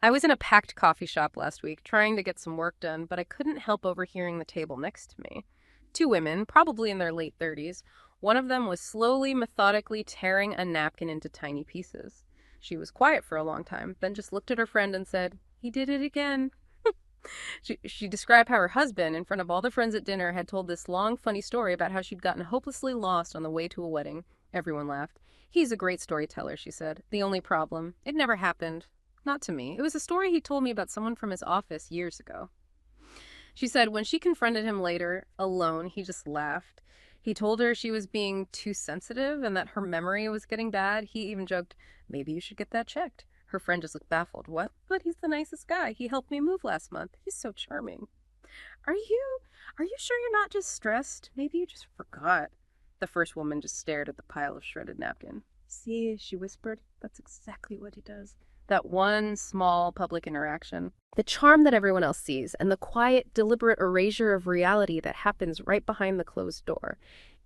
I was in a packed coffee shop last week trying to get some work done, but I couldn't help overhearing the table next to me. Two women, probably in their late 30s. One of them was slowly, methodically tearing a napkin into tiny pieces. She was quiet for a long time, then just looked at her friend and said, "He did it again." She described how her husband, in front of all the friends at dinner, had told this long, funny story about how she'd gotten hopelessly lost on the way to a wedding. Everyone laughed. "He's a great storyteller," she said. "The only problem, it never happened. Not to me. It was a story he told me about someone from his office years ago." She said when she confronted him later, alone, he just laughed. He told her she was being too sensitive and that her memory was getting bad. He even joked, "Maybe you should get that checked." Her friend just looked baffled. "What? But he's the nicest guy. He helped me move last month. He's so charming." Are you sure you're not just stressed? Maybe you just forgot." The first woman just stared at the pile of shredded napkin. "See," she whispered, "that's exactly what he does." That one small public interaction. The charm that everyone else sees and the quiet, deliberate erasure of reality that happens right behind the closed door.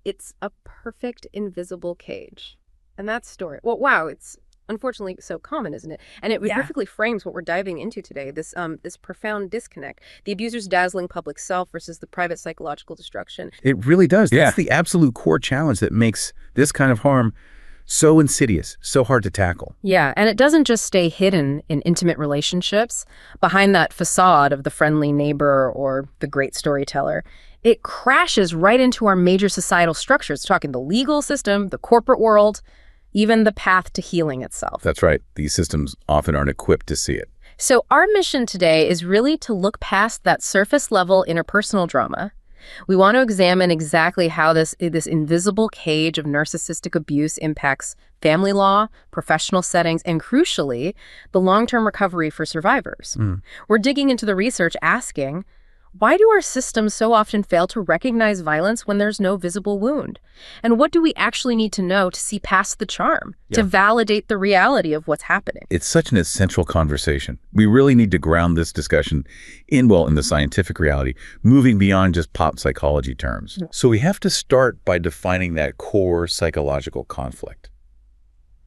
It's a perfect invisible cage. And that story, well, wow, it's unfortunately so common, isn't it? And it perfectly frames what we're diving into today, this profound disconnect, the abuser's dazzling public self versus the private psychological destruction. It really does. Yeah. That's the absolute core challenge that makes this kind of harm so insidious, so hard to tackle. Yeah, and it doesn't just stay hidden in intimate relationships, behind that facade of the friendly neighbor or the great storyteller. It crashes right into our major societal structures, talking the legal system, the corporate world, even the path to healing itself. That's right. These systems often aren't equipped to see it. So our mission today is really to look past that surface-level interpersonal drama. We want to examine exactly how this invisible cage of narcissistic abuse impacts family law, professional settings, and crucially, the long-term recovery for survivors. We're digging into the research asking, why do our systems so often fail to recognize violence when there's no visible wound? And what do we actually need to know to see past the charm, to validate the reality of what's happening? It's such an essential conversation. We really need to ground this discussion in the scientific reality, moving beyond just pop psychology terms. So we have to start by defining that core psychological conflict,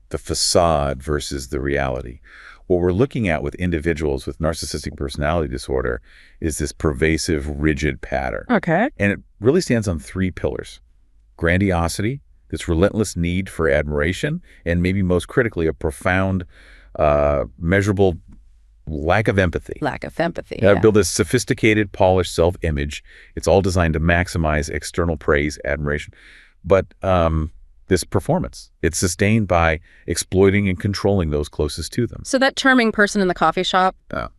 the facade versus the reality. What we're looking at with individuals with narcissistic personality disorder is this pervasive, rigid pattern. Okay. And it really stands on three pillars: grandiosity, this relentless need for admiration, and maybe most critically, a profound, measurable lack of empathy. Lack of empathy, Build this sophisticated, polished self-image. It's all designed to maximize external praise, admiration. But this performance, it's sustained by exploiting and controlling those closest to them. So that charming person in the coffee shop,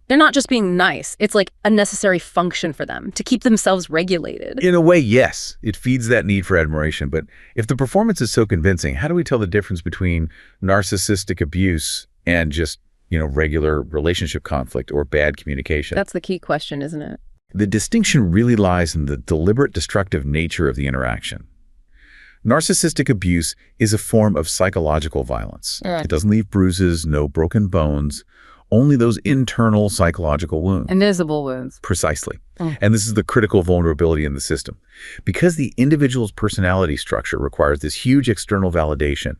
they're not just being nice. It's like a necessary function for them to keep themselves regulated. In a way, yes. It feeds that need for admiration. But if the performance is so convincing, how do we tell the difference between narcissistic abuse and just, regular relationship conflict or bad communication? That's the key question, isn't it? The distinction really lies in the deliberate destructive nature of the interaction. Narcissistic abuse is a form of psychological violence. It doesn't leave bruises, no broken bones, only those internal psychological wounds. Invisible wounds. Precisely. And this is the critical vulnerability in the system. Because the individual's personality structure requires this huge external validation,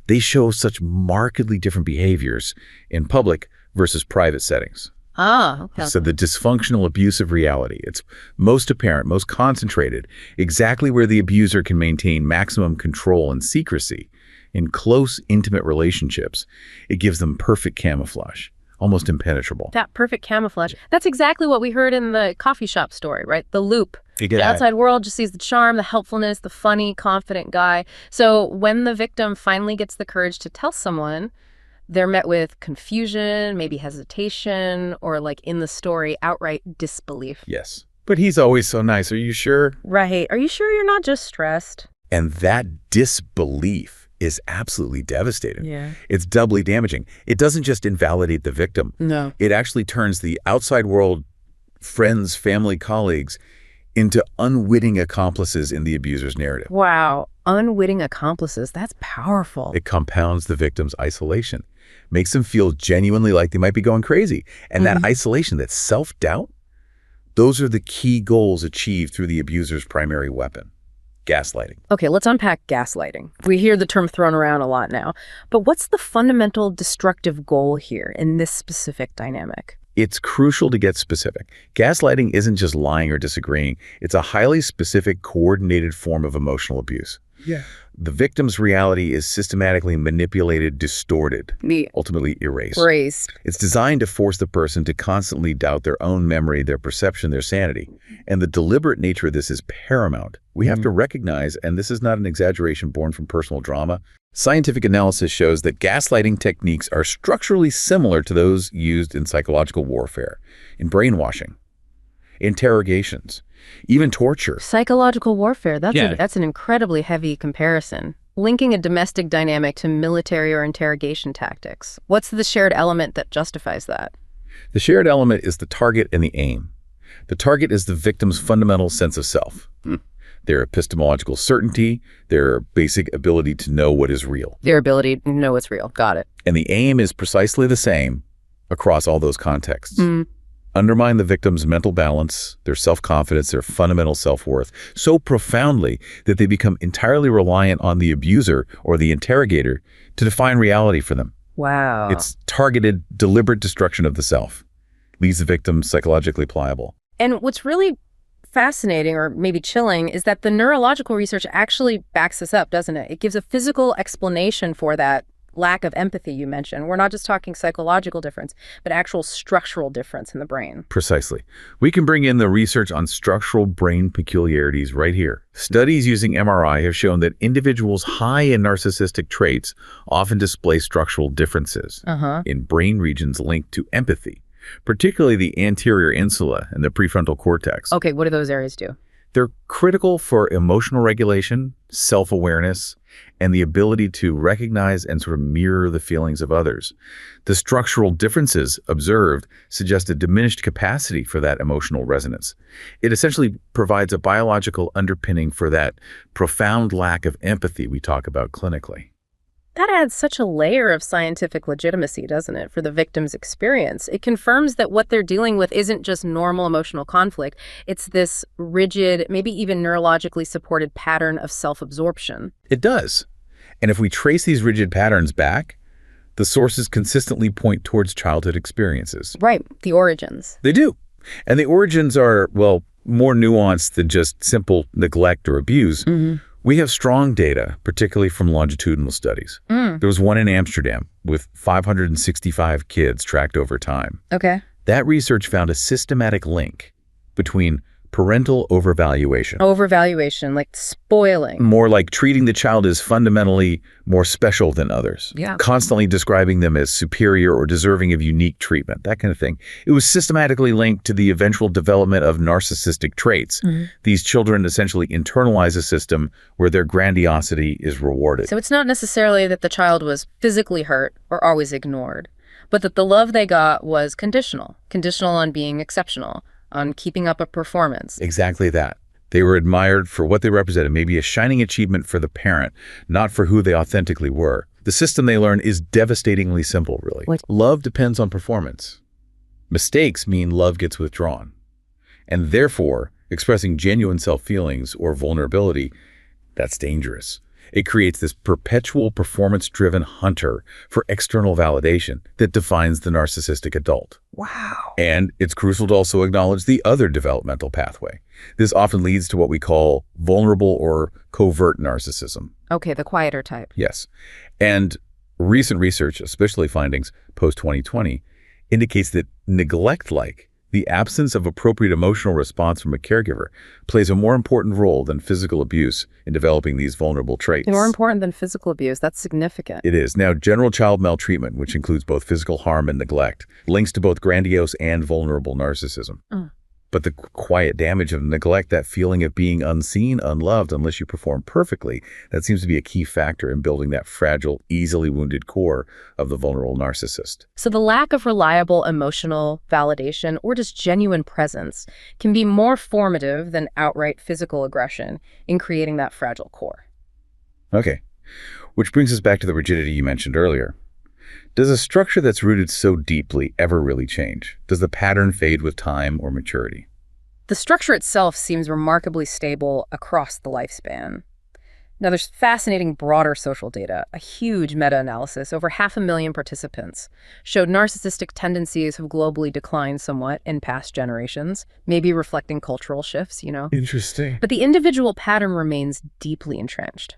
they show such markedly different behaviors in public versus private settings. Okay. So the dysfunctional abusive reality, it's most apparent, most concentrated, exactly where the abuser can maintain maximum control and secrecy in close, intimate relationships. It gives them perfect camouflage, almost impenetrable. That perfect camouflage. That's exactly what we heard in the coffee shop story, right? The loop. The outside world just sees the charm, the helpfulness, the funny, confident guy. So when the victim finally gets the courage to tell someone, they're met with confusion, maybe hesitation, or like in the story, outright disbelief. Yes. But he's always so nice. Are you sure? Right. Are you sure you're not just stressed? And that disbelief is absolutely devastating. Yeah. It's doubly damaging. It doesn't just invalidate the victim. No. It actually turns the outside world, friends, family, colleagues, into unwitting accomplices in the abuser's narrative. Wow. Unwitting accomplices. That's powerful. It compounds the victim's isolation, makes them feel genuinely like they might be going crazy. And that isolation, that self-doubt, those are the key goals achieved through the abuser's primary weapon. gaslighting. Okay, let's unpack gaslighting. We hear the term thrown around a lot now, but what's the fundamental destructive goal here in this specific dynamic? It's crucial to get specific. Gaslighting isn't just lying or disagreeing. It's a highly specific, coordinated form of emotional abuse. Yeah. The victim's reality is systematically manipulated, distorted, ultimately erased. It's designed to force the person to constantly doubt their own memory, their perception, their sanity. And the deliberate nature of this is paramount. We have to recognize, and this is not an exaggeration born from personal drama, scientific analysis shows that gaslighting techniques are structurally similar to those used in psychological warfare, in brainwashing, interrogations, even torture. Psychological warfare, that's an incredibly heavy comparison. Linking a domestic dynamic to military or interrogation tactics. What's the shared element that justifies that? The shared element is the target and the aim. The target is the victim's fundamental sense of self. Their epistemological certainty, their basic ability to know what is real. Their ability to know what's real. Got it. And the aim is precisely the same across all those contexts. Undermine the victim's mental balance, their self-confidence, their fundamental self-worth so profoundly that they become entirely reliant on the abuser or the interrogator to define reality for them. Wow. It's targeted, deliberate destruction of the self. Leaves the victim psychologically pliable. And what's really fascinating, or maybe chilling, is that the neurological research actually backs this up, doesn't it? It gives a physical explanation for that lack of empathy you mentioned. We're not just talking psychological difference, but actual structural difference in the brain. Precisely. We can bring in the research on structural brain peculiarities right here. Studies using MRI have shown that individuals high in narcissistic traits often display structural differences in brain regions linked to empathy, particularly the anterior insula and the prefrontal cortex. Okay, what do those areas do? They're critical for emotional regulation, self-awareness, and the ability to recognize and sort of mirror the feelings of others. The structural differences observed suggest a diminished capacity for that emotional resonance. It essentially provides a biological underpinning for that profound lack of empathy we talk about clinically. That adds such a layer of scientific legitimacy, doesn't it, for the victim's experience? It confirms that what they're dealing with isn't just normal emotional conflict. It's this rigid, maybe even neurologically supported pattern of self-absorption. It does. And if we trace these rigid patterns back, the sources consistently point towards childhood experiences. Right, the origins. They do. And the origins are, well, more nuanced than just simple neglect or abuse. We have strong data, particularly from longitudinal studies. There was one in Amsterdam with 565 kids tracked over time. Okay. That research found a systematic link between parental overvaluation. Overvaluation, like spoiling. More like treating the child as fundamentally more special than others. Yeah. Constantly describing them as superior or deserving of unique treatment, that kind of thing. It was systematically linked to the eventual development of narcissistic traits. These children essentially internalize a system where their grandiosity is rewarded. So it's not necessarily that the child was physically hurt or always ignored, but that the love they got was conditional. Conditional on being exceptional, on keeping up a performance. Exactly that. They were admired for what they represented, maybe a shining achievement for the parent, not for who they authentically were. The system they learn is devastatingly simple, really. What? Love depends on performance. Mistakes mean love gets withdrawn. And therefore, expressing genuine self-feelings or vulnerability, that's dangerous. It creates this perpetual performance-driven hunter for external validation that defines the narcissistic adult. Wow. And it's crucial to also acknowledge the other developmental pathway. This often leads to what we call vulnerable or covert narcissism. Okay, the quieter type. Yes. And recent research, especially findings post-2020, indicates that neglect-like, the absence of appropriate emotional response from a caregiver, plays a more important role than physical abuse in developing these vulnerable traits. More important than physical abuse. That's significant. It is. Now, general child maltreatment, which includes both physical harm and neglect, links to both grandiose and vulnerable narcissism. But the quiet damage of neglect, that feeling of being unseen, unloved, unless you perform perfectly, that seems to be a key factor in building that fragile, easily wounded core of the vulnerable narcissist. So the lack of reliable emotional validation or just genuine presence can be more formative than outright physical aggression in creating that fragile core. Okay, which brings us back to the rigidity you mentioned earlier. Does a structure that's rooted so deeply ever really change? Does the pattern fade with time or maturity? The structure itself seems remarkably stable across the lifespan. Now, there's fascinating broader social data. A huge meta-analysis, over 500,000 participants, showed narcissistic tendencies have globally declined somewhat in past generations, maybe reflecting cultural shifts, Interesting. But the individual pattern remains deeply entrenched.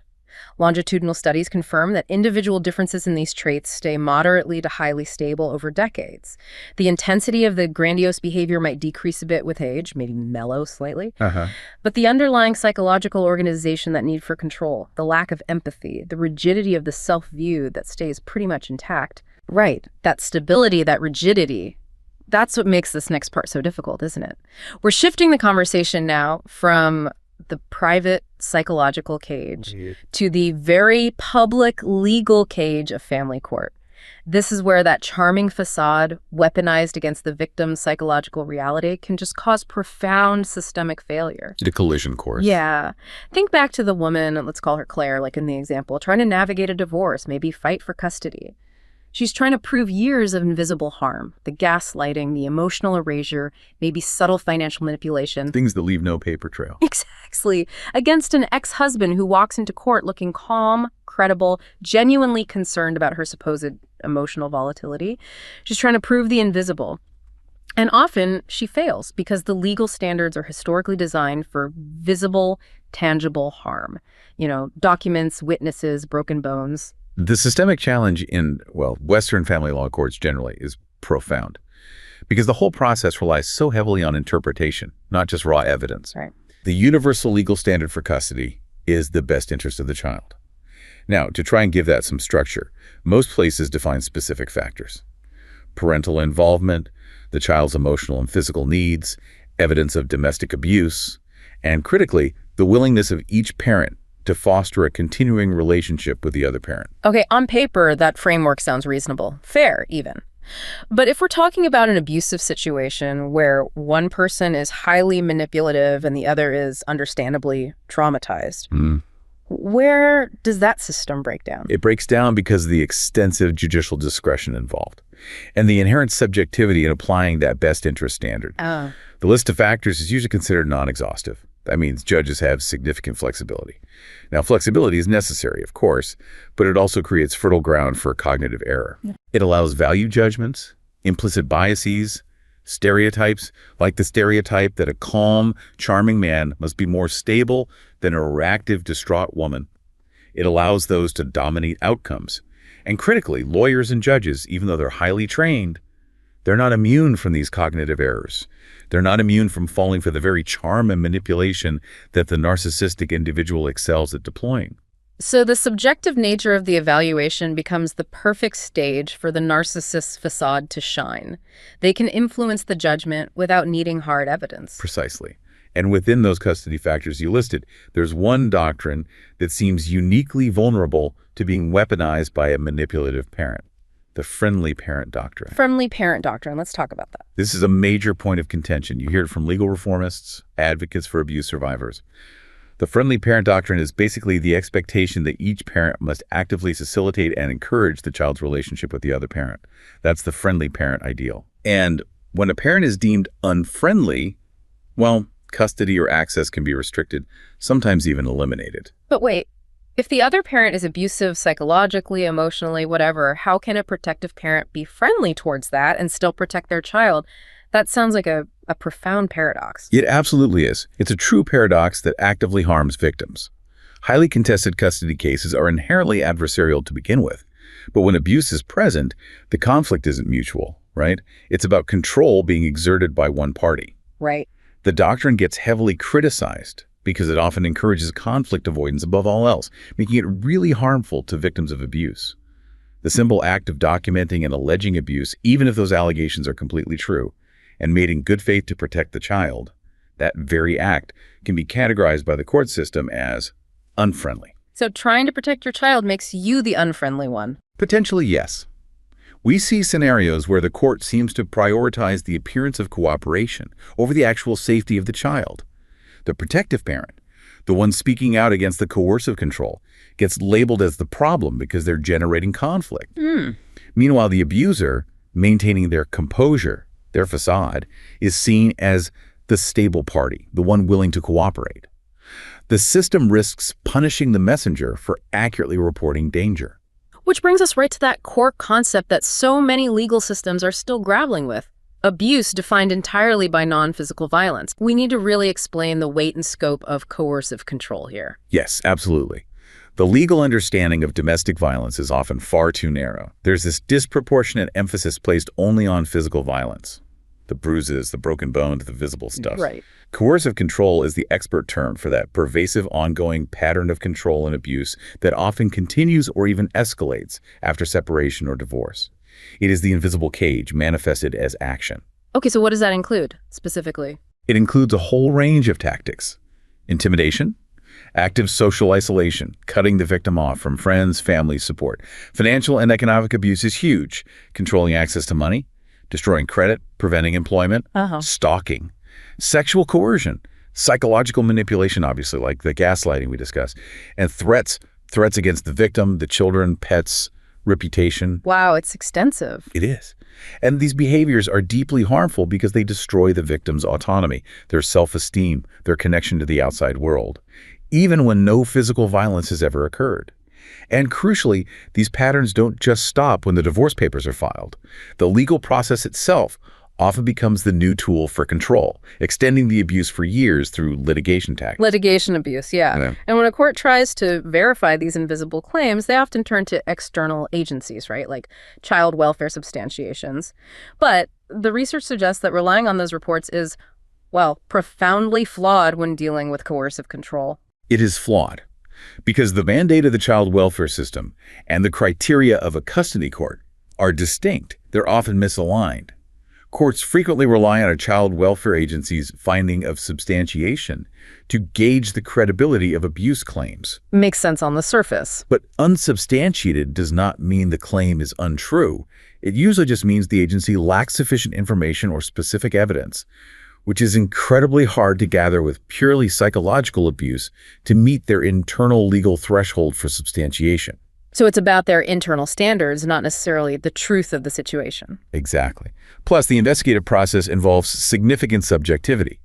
Longitudinal studies confirm that individual differences in these traits stay moderately to highly stable over decades. The intensity of the grandiose behavior might decrease a bit with age, maybe mellow slightly. But the underlying psychological organization, that need for control, the lack of empathy, the rigidity of the self-view that stays pretty much intact. Right, that stability, that rigidity, that's what makes this next part so difficult, isn't it? We're shifting the conversation now from the private psychological cage to the very public legal cage of family court. This is where that charming facade, weaponized against the victim's psychological reality, can just cause profound systemic failure. The collision course. Yeah. Think back to the woman, let's call her Claire, like in the example, trying to navigate a divorce, maybe fight for custody. She's trying to prove years of invisible harm, the gaslighting, the emotional erasure, maybe subtle financial manipulation. Things that leave no paper trail. Exactly. Against an ex-husband who walks into court looking calm, credible, genuinely concerned about her supposed emotional volatility. She's trying to prove the invisible. And often she fails because the legal standards are historically designed for visible, tangible harm. Documents, witnesses, broken bones. The systemic challenge in, Western family law courts generally is profound because the whole process relies so heavily on interpretation, not just raw evidence. Right. The universal legal standard for custody is the best interest of the child. Now, to try and give that some structure, most places define specific factors: parental involvement, the child's emotional and physical needs, evidence of domestic abuse, and critically, the willingness of each parent to foster a continuing relationship with the other parent. Okay, on paper, that framework sounds reasonable. Fair, even. But if we're talking about an abusive situation where one person is highly manipulative and the other is understandably traumatized, where does that system break down? It breaks down because of the extensive judicial discretion involved and the inherent subjectivity in applying that best interest standard. The list of factors is usually considered non-exhaustive. That means judges have significant flexibility. Now, flexibility is necessary, of course, but it also creates fertile ground for cognitive error. It allows value judgments, implicit biases, stereotypes, like the stereotype that a calm, charming man must be more stable than a reactive, distraught woman. It allows those to dominate outcomes. And critically, lawyers and judges, even though they're highly trained, they're not immune from these cognitive errors. They're not immune from falling for the very charm and manipulation that the narcissistic individual excels at deploying. So the subjective nature of the evaluation becomes the perfect stage for the narcissist's facade to shine. They can influence the judgment without needing hard evidence. Precisely. And within those custody factors you listed, there's one doctrine that seems uniquely vulnerable to being weaponized by a manipulative parent: the friendly parent doctrine. Friendly parent doctrine. Let's talk about that. This is a major point of contention. You hear it from legal reformists, advocates for abuse survivors. The friendly parent doctrine is basically the expectation that each parent must actively facilitate and encourage the child's relationship with the other parent. That's the friendly parent ideal. And when a parent is deemed unfriendly, custody or access can be restricted, sometimes even eliminated. But wait. If the other parent is abusive psychologically, emotionally, whatever, how can a protective parent be friendly towards that and still protect their child? That sounds like a profound paradox. It absolutely is. It's a true paradox that actively harms victims. Highly contested custody cases are inherently adversarial to begin with. But when abuse is present, the conflict isn't mutual, right? It's about control being exerted by one party. Right. The doctrine gets heavily criticized because it often encourages conflict avoidance above all else, making it really harmful to victims of abuse. The simple act of documenting and alleging abuse, even if those allegations are completely true, and made in good faith to protect the child, that very act can be categorized by the court system as unfriendly. So trying to protect your child makes you the unfriendly one. Potentially, yes. We see scenarios where the court seems to prioritize the appearance of cooperation over the actual safety of the child. The protective parent, the one speaking out against the coercive control, gets labeled as the problem because they're generating conflict. Meanwhile, the abuser, maintaining their composure, their facade, is seen as the stable party, the one willing to cooperate. The system risks punishing the messenger for accurately reporting danger. Which brings us right to that core concept that so many legal systems are still grappling with. Abuse defined entirely by non-physical violence. We need to really explain the weight and scope of coercive control here. Yes, absolutely. The legal understanding of domestic violence is often far too narrow. There's this disproportionate emphasis placed only on physical violence. The bruises, the broken bones, the visible stuff. Right. Coercive control is the expert term for that pervasive, ongoing pattern of control and abuse that often continues or even escalates after separation or divorce. It is the invisible cage manifested as action. Okay, so what does that include, specifically? It includes a whole range of tactics. Intimidation, active social isolation, cutting the victim off from friends, family support. Financial and economic abuse is huge. Controlling access to money, destroying credit, preventing employment, stalking. Sexual coercion, psychological manipulation, obviously, like the gaslighting we discussed, and threats against the victim, the children, pets, reputation. Wow, it's extensive. It is. And these behaviors are deeply harmful because they destroy the victim's autonomy, their self-esteem, their connection to the outside world, even when no physical violence has ever occurred. And crucially, these patterns don't just stop when the divorce papers are filed. The legal process itself often becomes the new tool for control, extending the abuse for years through litigation tactics. Litigation abuse, yeah. And when a court tries to verify these invisible claims, they often turn to external agencies, right, like child welfare substantiations. But the research suggests that relying on those reports is, well, profoundly flawed when dealing with coercive control. It is flawed because the mandate of the child welfare system and the criteria of a custody court are distinct. They're often misaligned. Courts frequently rely on a child welfare agency's finding of substantiation to gauge the credibility of abuse claims. Makes sense on the surface. But unsubstantiated does not mean the claim is untrue. It usually just means the agency lacks sufficient information or specific evidence, which is incredibly hard to gather with purely psychological abuse to meet their internal legal threshold for substantiation. So it's about their internal standards, not necessarily the truth of the situation. Exactly. Plus, the investigative process involves significant subjectivity.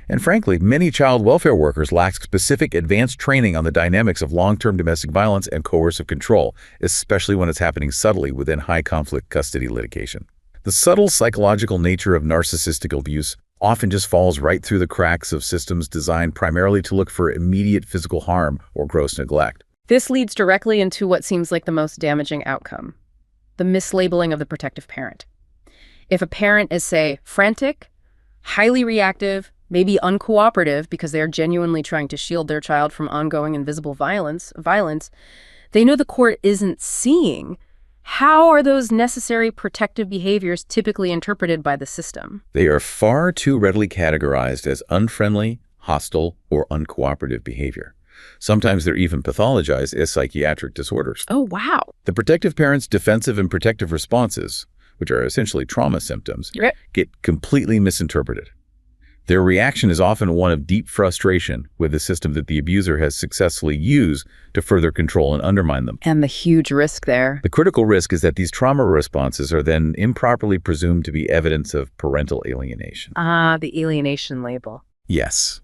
And frankly, many child welfare workers lack specific advanced training on the dynamics of long-term domestic violence and coercive control, especially when it's happening subtly within high-conflict custody litigation. The subtle psychological nature of narcissistic abuse often just falls right through the cracks of systems designed primarily to look for immediate physical harm or gross neglect. This leads directly into what seems like the most damaging outcome, the mislabeling of the protective parent. If a parent is, say, frantic, highly reactive, maybe uncooperative because they are genuinely trying to shield their child from ongoing invisible violence, they know the court isn't seeing. How are those necessary protective behaviors typically interpreted by the system? They are far too readily categorized as unfriendly, hostile, or uncooperative behavior. Sometimes they're even pathologized as psychiatric disorders. Oh, wow. The protective parent's defensive and protective responses, which are essentially trauma symptoms, get completely misinterpreted. Their reaction is often one of deep frustration with the system that the abuser has successfully used to further control and undermine them. And the huge risk there. The critical risk is that these trauma responses are then improperly presumed to be evidence of parental alienation. Ah, the alienation label. Yes.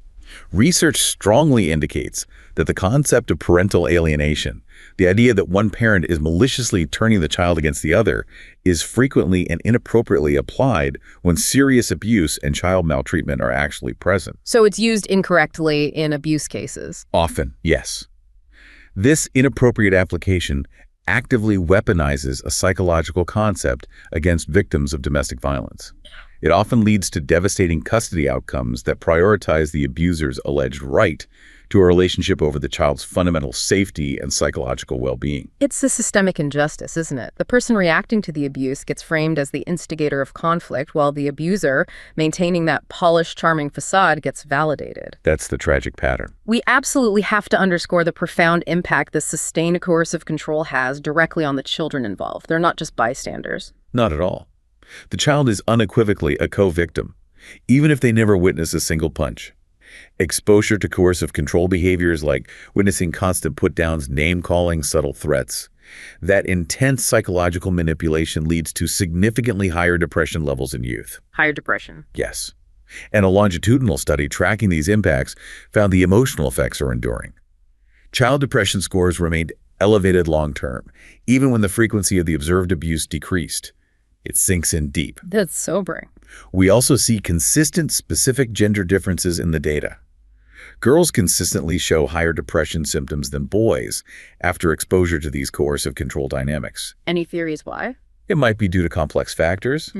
Research strongly indicates that the concept of parental alienation, the idea that one parent is maliciously turning the child against the other, is frequently and inappropriately applied when serious abuse and child maltreatment are actually present. So it's used incorrectly in abuse cases? Often, yes. This inappropriate application actively weaponizes a psychological concept against victims of domestic violence. It often leads to devastating custody outcomes that prioritize the abuser's alleged right to a relationship over the child's fundamental safety and psychological well-being. It's a systemic injustice, isn't it? The person reacting to the abuse gets framed as the instigator of conflict, while the abuser, maintaining that polished, charming facade, gets validated. That's the tragic pattern. We absolutely have to underscore the profound impact the sustained coercive control has directly on the children involved. They're not just bystanders. Not at all. The child is unequivocally a co-victim, even if they never witness a single punch. Exposure to coercive control behaviors like witnessing constant put-downs, name-calling, subtle threats. That intense psychological manipulation leads to significantly higher depression levels in youth. Higher depression. Yes. And a longitudinal study tracking these impacts found the emotional effects are enduring. Child depression scores remained elevated long-term, even when the frequency of the observed abuse decreased. It sinks in deep. That's sobering. We also see consistent specific gender differences in the data. Girls consistently show higher depression symptoms than boys after exposure to these coercive control dynamics. Any theories why? It might be due to complex factors,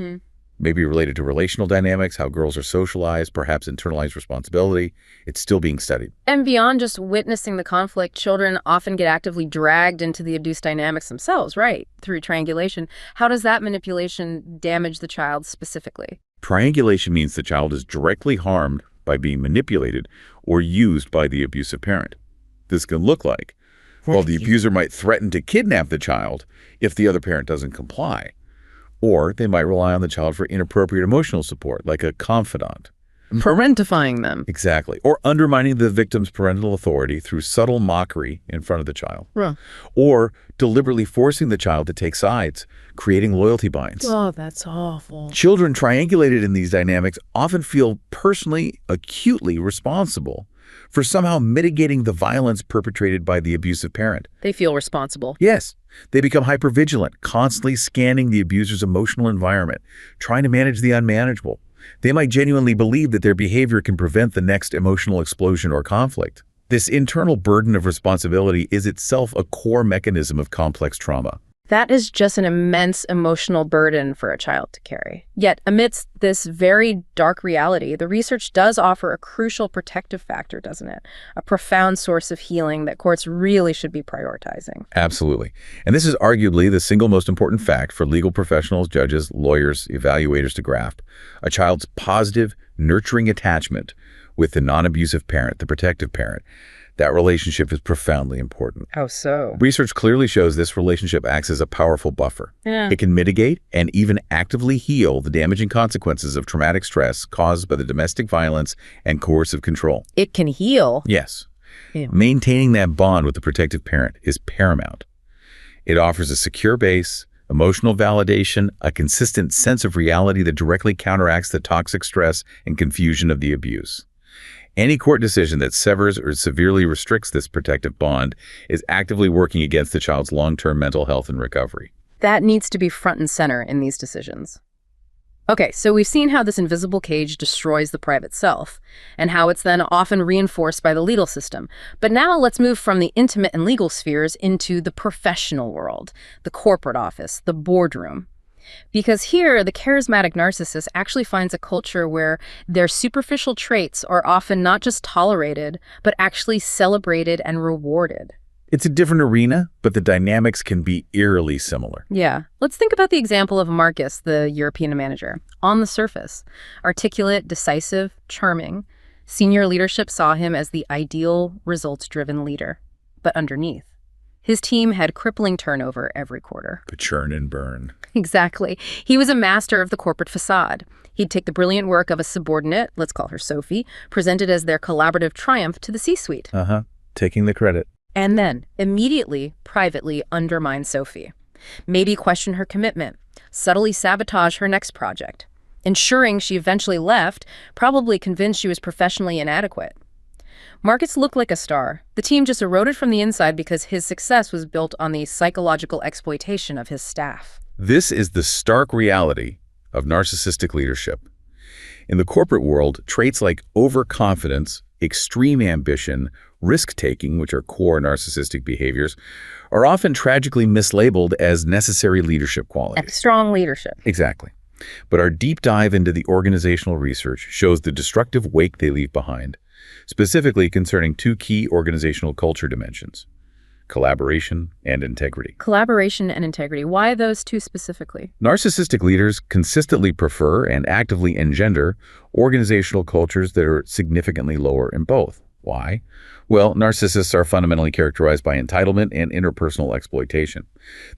maybe related to relational dynamics, how girls are socialized, perhaps internalized responsibility. It's still being studied. And beyond just witnessing the conflict, children often get actively dragged into the abuse dynamics themselves, right? Through triangulation. How does that manipulation damage the child specifically? Triangulation means the child is directly harmed by being manipulated or used by the abusive parent. This can look like, well, the abuser might threaten to kidnap the child if the other parent doesn't comply. Or they might rely on the child for inappropriate emotional support, like a confidant. Parentifying them. Exactly. Or undermining the victim's parental authority through subtle mockery in front of the child. Or deliberately forcing the child to take sides, creating loyalty binds. Oh, that's awful. Children triangulated in these dynamics often feel personally, acutely responsible for somehow mitigating the violence perpetrated by the abusive parent. They feel responsible. Yes. They become hypervigilant, constantly scanning the abuser's emotional environment, trying to manage the unmanageable. They might genuinely believe that their behavior can prevent the next emotional explosion or conflict. This internal burden of responsibility is itself a core mechanism of complex trauma. That is just an immense emotional burden for a child to carry. Yet, amidst this very dark reality, the research does offer a crucial protective factor, doesn't it? A profound source of healing that courts really should be prioritizing. Absolutely. And this is arguably the single most important fact for legal professionals, judges, lawyers, evaluators to grasp. A child's positive, nurturing attachment with the non-abusive parent, the protective parent. That relationship is profoundly important. How so? Research clearly shows this relationship acts as a powerful buffer. It can mitigate and even actively heal the damaging consequences of traumatic stress caused by the domestic violence and coercive control. It can heal? Yes. Maintaining that bond with the protective parent is paramount. It offers a secure base, emotional validation, a consistent sense of reality that directly counteracts the toxic stress and confusion of the abuse. Any court decision that severs or severely restricts this protective bond is actively working against the child's long-term mental health and recovery. That needs to be front and center in these decisions. Okay, so we've seen how this invisible cage destroys the private self, and how it's then often reinforced by the legal system. But now let's move from the intimate and legal spheres into the professional world, the corporate office, the boardroom. Because here, the charismatic narcissist actually finds a culture where their superficial traits are often not just tolerated, but actually celebrated and rewarded. It's a different arena, but the dynamics can be eerily similar. Yeah. Let's think about the example of Marcus, the European manager. On the surface, articulate, decisive, charming, senior leadership saw him as the ideal, results-driven leader. But underneath, his team had crippling turnover every quarter. The churn and burn. Exactly. He was a master of the corporate facade. He'd take the brilliant work of a subordinate, let's call her Sophie, presented as their collaborative triumph to the C-suite. Taking the credit. And then, immediately, privately undermine Sophie. Maybe question her commitment, subtly sabotage her next project, ensuring she eventually left, probably convinced she was professionally inadequate. Marcus looked like a star. The team just eroded from the inside because his success was built on the psychological exploitation of his staff. This is the stark reality of narcissistic leadership. In the corporate world, traits like overconfidence, extreme ambition, risk-taking, which are core narcissistic behaviors, are often tragically mislabeled as necessary leadership qualities. Strong leadership. Exactly. But our deep dive into the organizational research shows the destructive wake they leave behind, specifically concerning two key organizational culture dimensions: collaboration and integrity. Collaboration and integrity. Why those two specifically? Narcissistic leaders consistently prefer and actively engender organizational cultures that are significantly lower in both. Why? Well, narcissists are fundamentally characterized by entitlement and interpersonal exploitation.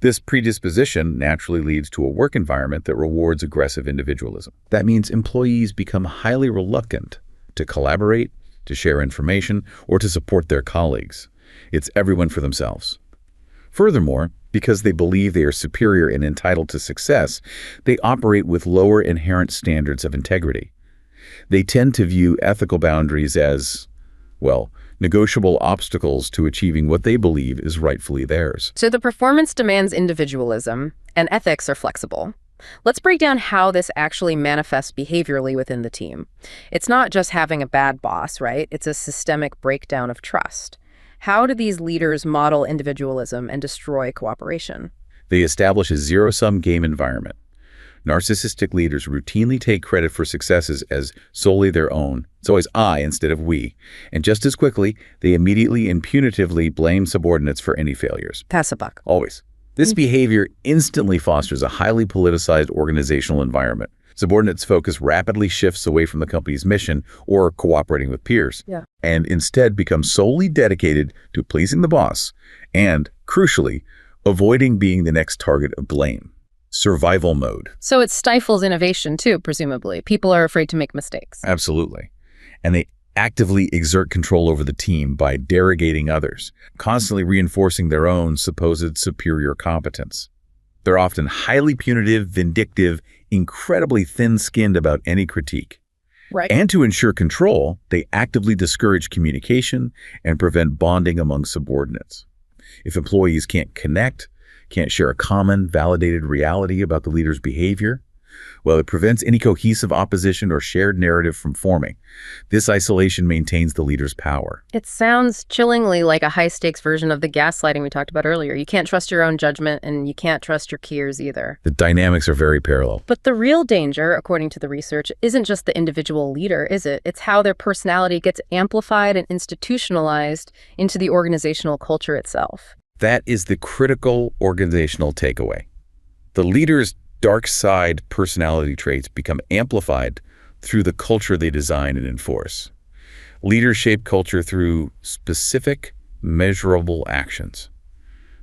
This predisposition naturally leads to a work environment that rewards aggressive individualism. That means employees become highly reluctant to collaborate, to share information, or to support their colleagues. It's everyone for themselves. Furthermore, because they believe they are superior and entitled to success, they operate with lower inherent standards of integrity. They tend to view ethical boundaries as, well, negotiable obstacles to achieving what they believe is rightfully theirs. So the performance demands individualism, and ethics are flexible. Let's break down how this actually manifests behaviorally within the team. It's not just having a bad boss, right? It's a systemic breakdown of trust. How do these leaders model individualism and destroy cooperation? They establish a zero-sum game environment. Narcissistic leaders routinely take credit for successes as solely their own. It's always I instead of we. And just as quickly, they immediately and punitively blame subordinates for any failures. Pass a buck. Always. This behavior instantly fosters a highly politicized organizational environment. Subordinates' focus rapidly shifts away from the company's mission or cooperating with peers, and instead become solely dedicated to pleasing the boss and, crucially, avoiding being the next target of blame. Survival mode. So it stifles innovation too, presumably. People are afraid to make mistakes. Absolutely. And they actively exert control over the team by derogating others, constantly reinforcing their own supposed superior competence. They're often highly punitive, vindictive, incredibly thin-skinned about any critique. Right. And to ensure control, they actively discourage communication and prevent bonding among subordinates. If employees can't connect, can't share a common, validated reality about the leader's behavior, well, it prevents any cohesive opposition or shared narrative from forming. This isolation maintains the leader's power. It sounds chillingly like a high-stakes version of the gaslighting we talked about earlier. You can't trust your own judgment, and you can't trust your peers either. The dynamics are very parallel. But the real danger, according to the research, isn't just the individual leader, is it? It's how their personality gets amplified and institutionalized into the organizational culture itself. That is the critical organizational takeaway. The leader's dark side personality traits become amplified through the culture they design and enforce. Leaders shape culture through specific, measurable actions.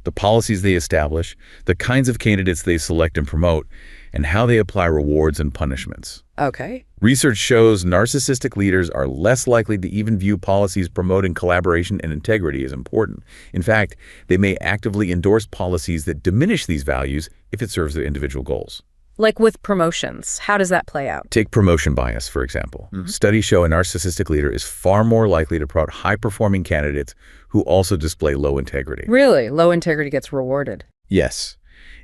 The policies they establish, the kinds of candidates they select and promote, and how they apply rewards and punishments. Okay. Research shows narcissistic leaders are less likely to even view policies promoting collaboration and integrity as important. In fact, they may actively endorse policies that diminish these values if it serves their individual goals. Like with promotions, how does that play out? Take promotion bias, for example. Studies show a narcissistic leader is far more likely to promote high-performing candidates who also display low integrity. Really? Low integrity gets rewarded. Yes.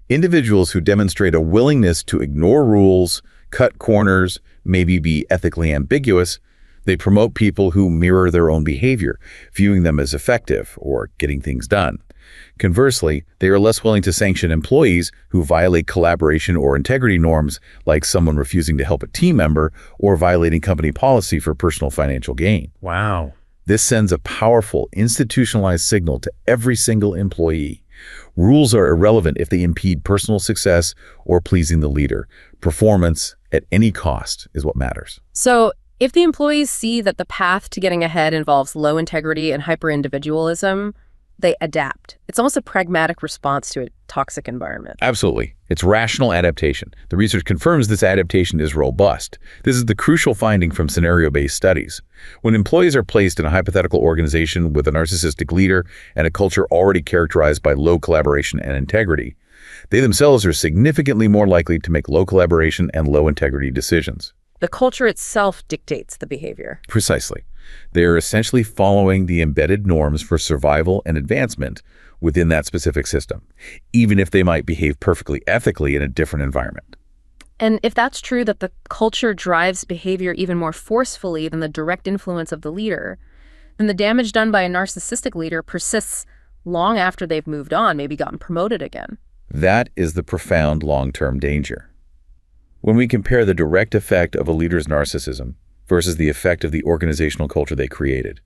Individuals who demonstrate a willingness to ignore rules, cut corners, maybe be ethically ambiguous, they promote people who mirror their own behavior, viewing them as effective or getting things done. Conversely, they are less willing to sanction employees who violate collaboration or integrity norms, like someone refusing to help a team member or violating company policy for personal financial gain. Wow. This sends a powerful, institutionalized signal to every single employee. Rules are irrelevant if they impede personal success or pleasing the leader. Performance at any cost is what matters. So if the employees see that the path to getting ahead involves low integrity and hyper-individualism, they adapt. It's almost a pragmatic response to a toxic environment. Absolutely. It's rational adaptation. The research confirms this adaptation is robust. This is the crucial finding from scenario-based studies. When employees are placed in a hypothetical organization with a narcissistic leader and a culture already characterized by low collaboration and integrity, they themselves are significantly more likely to make low collaboration and low integrity decisions. The culture itself dictates the behavior. Precisely. They are essentially following the embedded norms for survival and advancement within that specific system, even if they might behave perfectly ethically in a different environment. And if that's true, that the culture drives behavior even more forcefully than the direct influence of the leader, then the damage done by a narcissistic leader persists long after they've moved on, maybe gotten promoted again. That is the profound long-term danger. When we compare the direct effect of a leader's narcissism versus the effect of the organizational culture they created,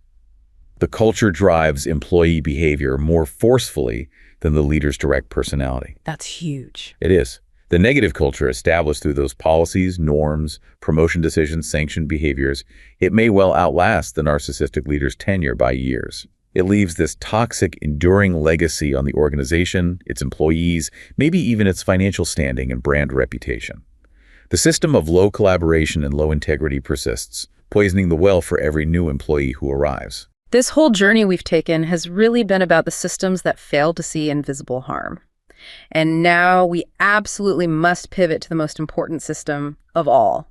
the culture drives employee behavior more forcefully than the leader's direct personality. That's huge. It is. The negative culture established through those policies, norms, promotion decisions, sanctioned behaviors, it may well outlast the narcissistic leader's tenure by years. It leaves this toxic, enduring legacy on the organization, its employees, maybe even its financial standing and brand reputation. The system of low collaboration and low integrity persists, poisoning the well for every new employee who arrives. This whole journey we've taken has really been about the systems that fail to see invisible harm. And now we absolutely must pivot to the most important system of all,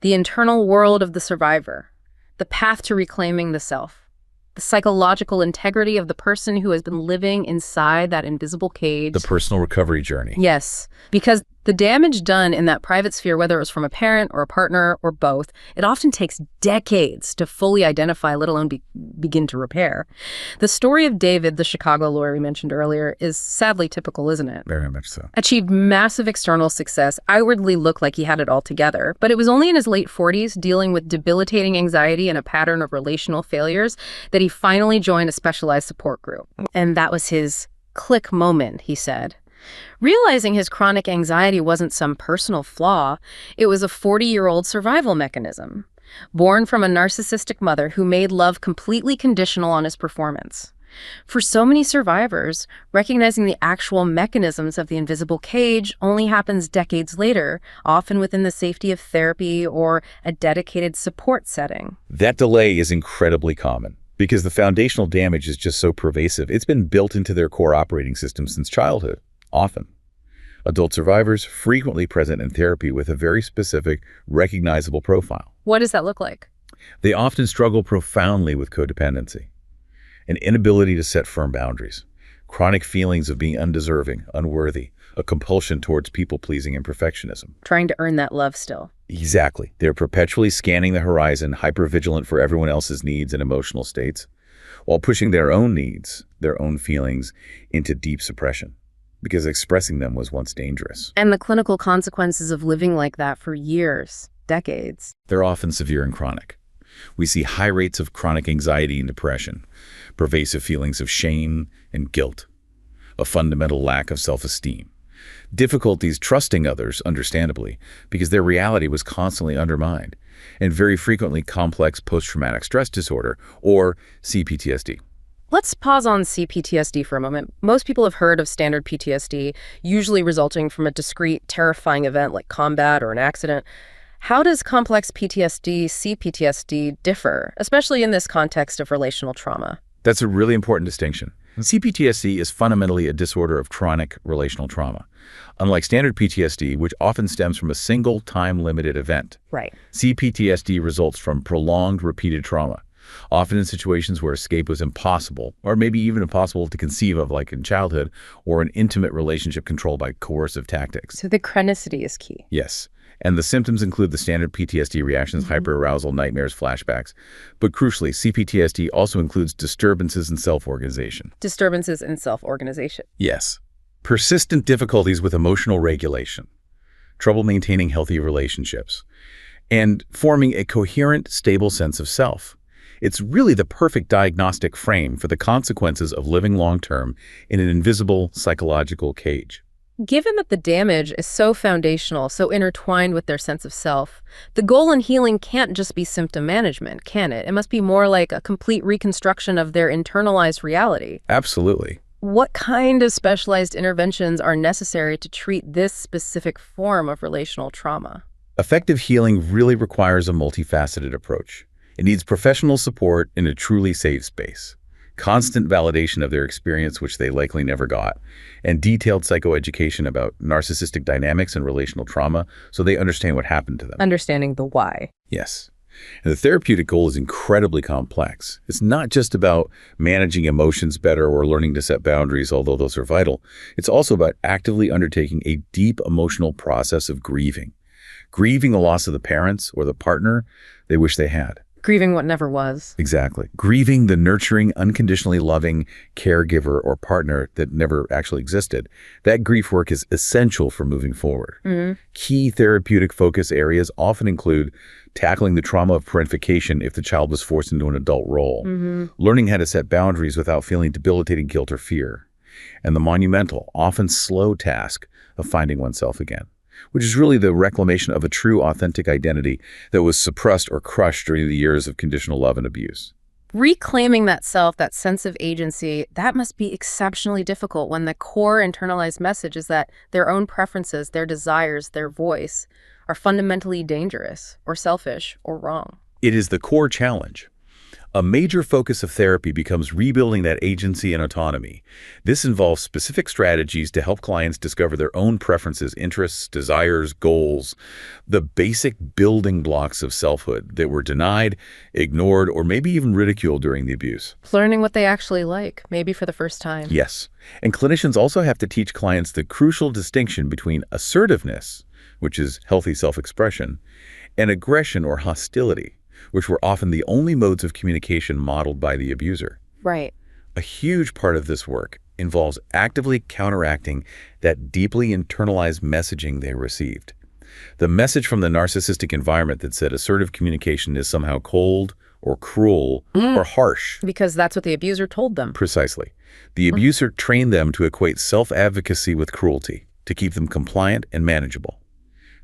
The internal world of the survivor, the path to reclaiming the self, the psychological integrity of the person who has been living inside that invisible cage. The personal recovery journey. Yes, because the damage done in that private sphere, whether it was from a parent or a partner or both, it often takes decades to fully identify, let alone begin to repair. The story of David, the Chicago lawyer we mentioned earlier, is sadly typical, isn't it? Very much so. Achieved massive external success, outwardly looked like he had it all together, but it was only in his late 40s, dealing with debilitating anxiety and a pattern of relational failures, that he finally joined a specialized support group. And that was his click moment, he said. Realizing his chronic anxiety wasn't some personal flaw, it was a 40-year-old survival mechanism, born from a narcissistic mother who made love completely conditional on his performance. For so many survivors, recognizing the actual mechanisms of the invisible cage only happens decades later, often within the safety of therapy or a dedicated support setting. That delay is incredibly common because the foundational damage is just so pervasive. It's been built into their core operating system since childhood. Often, adult survivors frequently present in therapy with a very specific, recognizable profile. What does that look like? They often struggle profoundly with codependency, an inability to set firm boundaries, chronic feelings of being undeserving, unworthy, a compulsion towards people-pleasing and perfectionism. Trying to earn that love still. Exactly. They're perpetually scanning the horizon, hypervigilant for everyone else's needs and emotional states, while pushing their own needs, their own feelings, into deep suppression, because expressing them was once dangerous. And the clinical consequences of living like that for years, decades. They're often severe and chronic. We see high rates of chronic anxiety and depression, pervasive feelings of shame and guilt, a fundamental lack of self-esteem, difficulties trusting others, understandably, because their reality was constantly undermined, and very frequently complex post-traumatic stress disorder, or CPTSD. Let's pause on CPTSD for a moment. Most people have heard of standard PTSD, usually resulting from a discrete, terrifying event like combat or an accident. How does complex PTSD, CPTSD differ, especially in this context of relational trauma? That's a really important distinction. CPTSD is fundamentally a disorder of chronic relational trauma. Unlike standard PTSD, which often stems from a single time-limited event, Right. CPTSD results from prolonged, repeated trauma, often in situations where escape was impossible, or maybe even impossible to conceive of, like in childhood, or an intimate relationship controlled by coercive tactics. So the chronicity is key. Yes. And the symptoms include the standard PTSD reactions, hyperarousal, nightmares, flashbacks. But crucially, CPTSD also includes disturbances in self-organization. Disturbances in self-organization. Yes. Persistent difficulties with emotional regulation, trouble maintaining healthy relationships, and forming a coherent, stable sense of self. It's really the perfect diagnostic frame for the consequences of living long-term in an invisible psychological cage. Given that the damage is so foundational, so intertwined with their sense of self, the goal in healing can't just be symptom management, can it? It must be more like a complete reconstruction of their internalized reality. Absolutely. What kind of specialized interventions are necessary to treat this specific form of relational trauma? Effective healing really requires a multifaceted approach. It needs professional support in a truly safe space, constant validation of their experience, which they likely never got, and detailed psychoeducation about narcissistic dynamics and relational trauma so they understand what happened to them. Understanding the why. Yes. And the therapeutic goal is incredibly complex. It's not just about managing emotions better or learning to set boundaries, although those are vital. It's also about actively undertaking a deep emotional process of grieving. Grieving the loss of the parents or the partner they wish they had. Grieving what never was. Exactly. Grieving the nurturing, unconditionally loving caregiver or partner that never actually existed. That grief work is essential for moving forward. Key therapeutic focus areas often include tackling the trauma of parentification if the child was forced into an adult role, learning how to set boundaries without feeling debilitating guilt or fear, and the monumental, often slow task of finding oneself again, which is really the reclamation of a true, authentic identity that was suppressed or crushed during the years of conditional love and abuse. Reclaiming that self, that sense of agency, that must be exceptionally difficult when the core internalized message is that their own preferences, their desires, their voice are fundamentally dangerous or selfish or wrong. It is the core challenge. A major focus of therapy becomes rebuilding that agency and autonomy. This involves specific strategies to help clients discover their own preferences, interests, desires, goals, the basic building blocks of selfhood that were denied, ignored, or maybe even ridiculed during the abuse. Learning what they actually like, maybe for the first time. Yes. And clinicians also have to teach clients the crucial distinction between assertiveness, which is healthy self-expression, and aggression or hostility, which were often the only modes of communication modeled by the abuser. Right. A huge part of this work involves actively counteracting that deeply internalized messaging they received. The message from the narcissistic environment that said assertive communication is somehow cold or cruel or harsh. Because that's what the abuser told them. Precisely. The abuser trained them to equate self-advocacy with cruelty, to keep them compliant and manageable.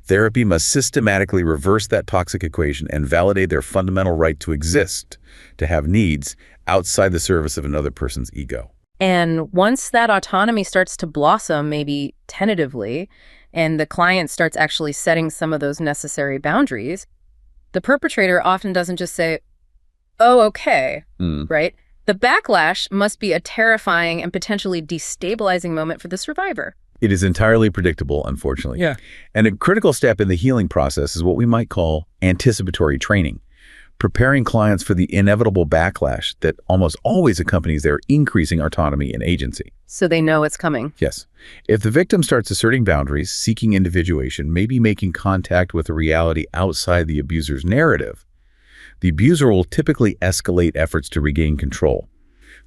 Therapy must systematically reverse that toxic equation and validate their fundamental right to exist, to have needs outside the service of another person's ego. And once that autonomy starts to blossom, maybe tentatively, and the client starts actually setting some of those necessary boundaries, the perpetrator often doesn't just say, oh, okay, right? The backlash must be a terrifying and potentially destabilizing moment for the survivor. It is entirely predictable, unfortunately. Yeah. And a critical step in the healing process is what we might call anticipatory training, preparing clients for the inevitable backlash that almost always accompanies their increasing autonomy and agency. So they know it's coming. Yes. If the victim starts asserting boundaries, seeking individuation, maybe making contact with a reality outside the abuser's narrative, the abuser will typically escalate efforts to regain control.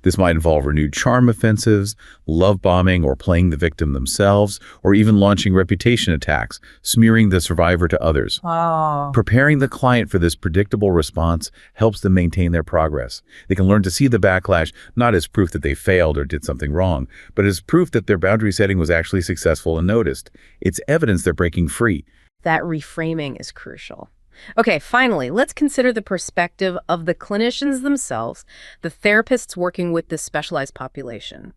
This might involve renewed charm offensives, love bombing, or playing the victim themselves, or even launching reputation attacks, smearing the survivor to others. Oh. Preparing the client for this predictable response helps them maintain their progress. They can learn to see the backlash not as proof that they failed or did something wrong, but as proof that their boundary setting was actually successful and noticed. It's evidence they're breaking free. That reframing is crucial. Okay, finally, let's consider the perspective of the clinicians themselves, the therapists working with this specialized population.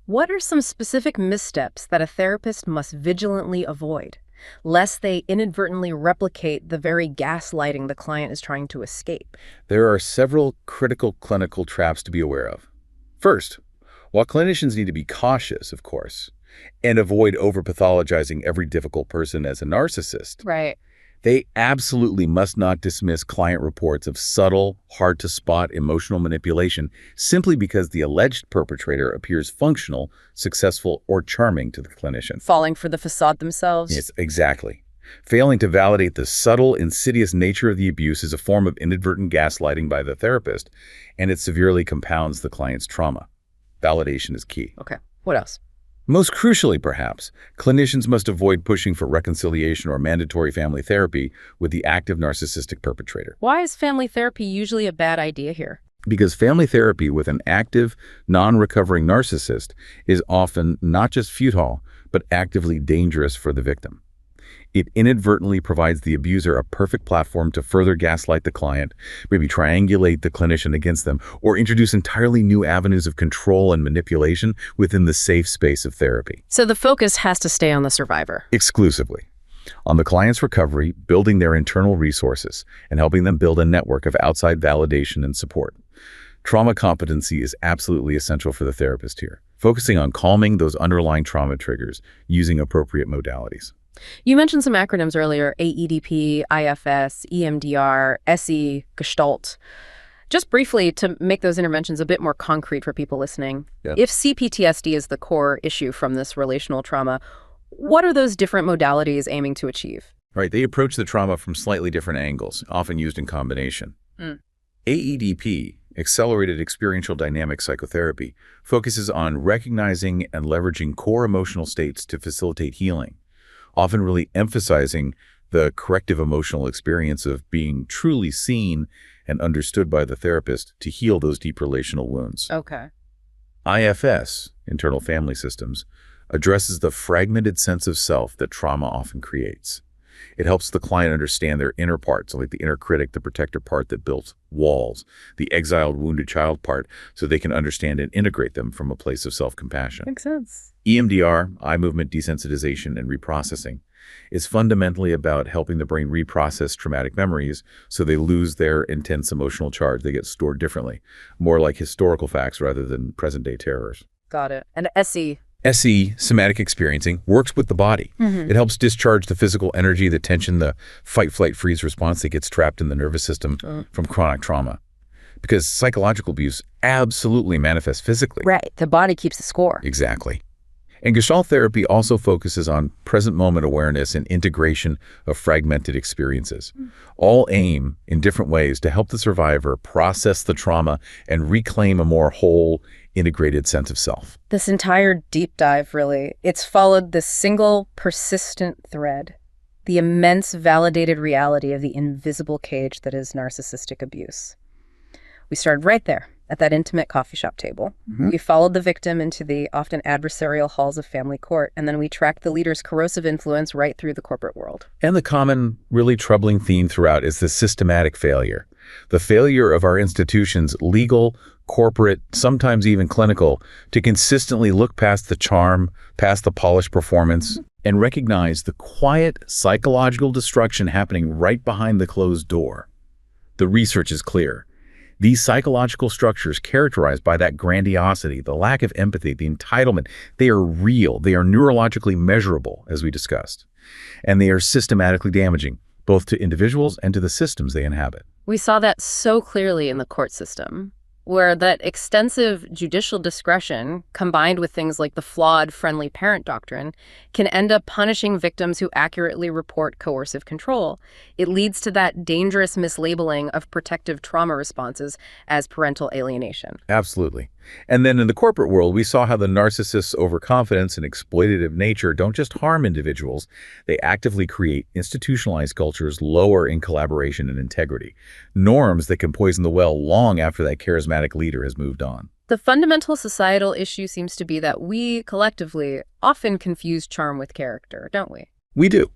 What are some specific missteps that a therapist must vigilantly avoid, lest they inadvertently replicate the very gaslighting the client is trying to escape? There are several critical clinical traps to be aware of. First, while clinicians need to be cautious, of course, and avoid over-pathologizing every difficult person as a narcissist, Right. they absolutely must not dismiss client reports of subtle, hard-to-spot emotional manipulation simply because the alleged perpetrator appears functional, successful, or charming to the clinician. Falling for the facade themselves? Yes, exactly. Failing to validate the subtle, insidious nature of the abuse is a form of inadvertent gaslighting by the therapist, and it severely compounds the client's trauma. Validation is key. Okay, what else? Most crucially, perhaps, clinicians must avoid pushing for reconciliation or mandatory family therapy with the active narcissistic perpetrator. Why is family therapy usually a bad idea here? Because family therapy with an active, non-recovering narcissist is often not just futile, but actively dangerous for the victim. It inadvertently provides the abuser a perfect platform to further gaslight the client, maybe triangulate the clinician against them, or introduce entirely new avenues of control and manipulation within the safe space of therapy. So the focus has to stay on the survivor. Exclusively. On the client's recovery, building their internal resources, and helping them build a network of outside validation and support. Trauma competency is absolutely essential for the therapist here, focusing on calming those underlying trauma triggers using appropriate modalities. You mentioned some acronyms earlier: AEDP, IFS, EMDR, SE, Gestalt. Just briefly, to make those interventions a bit more concrete for people listening, if CPTSD is the core issue from this relational trauma, what are those different modalities aiming to achieve? Right, they approach the trauma from slightly different angles, often used in combination. AEDP, Accelerated Experiential Dynamic Psychotherapy, focuses on recognizing and leveraging core emotional states to facilitate healing, often really emphasizing the corrective emotional experience of being truly seen and understood by the therapist to heal those deep relational wounds. Okay. IFS, Internal Family Systems, addresses the fragmented sense of self that trauma often creates. It helps the client understand their inner parts, like the inner critic, the protector part that built walls, the exiled, wounded child part, so they can understand and integrate them from a place of self-compassion. Makes sense. EMDR, eye movement desensitization and reprocessing, is fundamentally about helping the brain reprocess traumatic memories so they lose their intense emotional charge. They get stored differently, more like historical facts rather than present-day terrors. Got it. And SE. SE, somatic experiencing, works with the body. It helps discharge the physical energy, the tension, the fight, flight, freeze response that gets trapped in the nervous system from chronic trauma. Because psychological abuse absolutely manifests physically. Right. The body keeps the score. Exactly. And Gestalt therapy also focuses on present moment awareness and integration of fragmented experiences, all aim in different ways to help the survivor process the trauma and reclaim a more whole, integrated sense of self. This entire deep dive, really, it's followed this single persistent thread, the immense validated reality of the invisible cage that is narcissistic abuse. We started right there, at that intimate coffee shop table. We followed the victim into the often adversarial halls of family court, and then we tracked the leader's corrosive influence right through the corporate world. And the common, really troubling theme throughout is the systematic failure. The failure of our institutions, legal, corporate, sometimes even clinical, to consistently look past the charm, past the polished performance, and recognize the quiet psychological destruction happening right behind the closed door. The research is clear. These psychological structures characterized by that grandiosity, the lack of empathy, the entitlement, they are real, they are neurologically measurable, as we discussed, and they are systematically damaging, both to individuals and to the systems they inhabit. We saw that so clearly in the court system, where that extensive judicial discretion, combined with things like the flawed friendly parent doctrine, can end up punishing victims who accurately report coercive control. It leads to that dangerous mislabeling of protective trauma responses as parental alienation. Absolutely. And then in the corporate world, we saw how the narcissists' overconfidence and exploitative nature don't just harm individuals, they actively create institutionalized cultures lower in collaboration and integrity, norms that can poison the well long after that charismatic leader has moved on. The fundamental societal issue seems to be that we, collectively, often confuse charm with character, don't we? We do.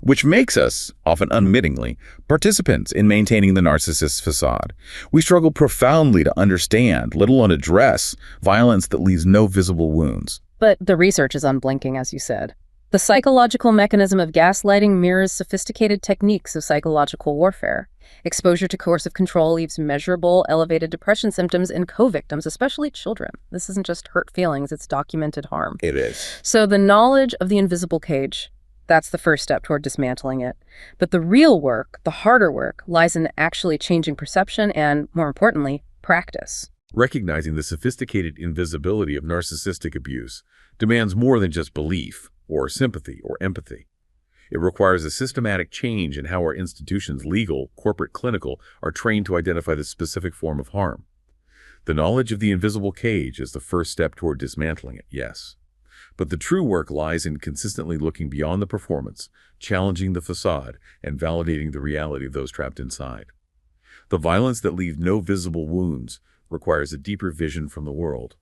Which makes us, often unwittingly, participants in maintaining the narcissist's facade. We struggle profoundly to understand, let alone address, violence that leaves no visible wounds. But the research is unblinking, as you said. The psychological mechanism of gaslighting mirrors sophisticated techniques of psychological warfare. Exposure to coercive control leaves measurable, elevated depression symptoms in co-victims, especially children. This isn't just hurt feelings, it's documented harm. It is. So the knowledge of the invisible cage, that's the first step toward dismantling it. But the real work, the harder work, lies in actually changing perception and, more importantly, practice. Recognizing the sophisticated invisibility of narcissistic abuse demands more than just belief, or sympathy, or empathy. It requires a systematic change in how our institutions, legal, corporate, clinical, are trained to identify the specific form of harm. The knowledge of the invisible cage is the first step toward dismantling it, yes. But the true work lies in consistently looking beyond the performance, challenging the facade, and validating the reality of those trapped inside. The violence that leaves no visible wounds requires a deeper vision from the world,